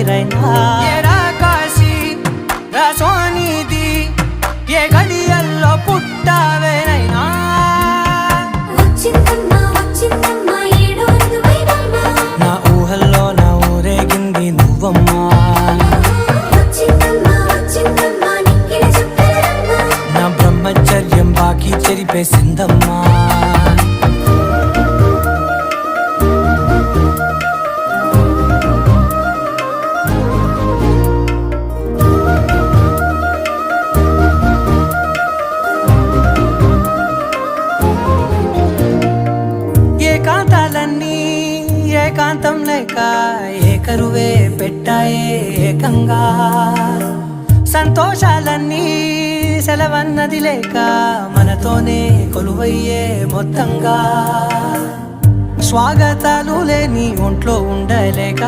ఊపిరైనా ఏరా కాశీ సోనిది ఏ గడియల్లో పుట్టావేనైనా నా ఊహల్లో నా ఊరేగింది నువ్వమ్మా నా బ్రహ్మచర్యం బాకీ చెరిపేసిందమ్మా ఏకాంతాలన్నీ ఏకాంతం లేక ఏకరువే పెట్టాయే ఏకంగా సంతోషాలన్నీ సెలవన్నది లేక మనతోనే కొలువయ్యే మొత్తంగా స్వాగతాలు లేని ఒంట్లో ఉండలేక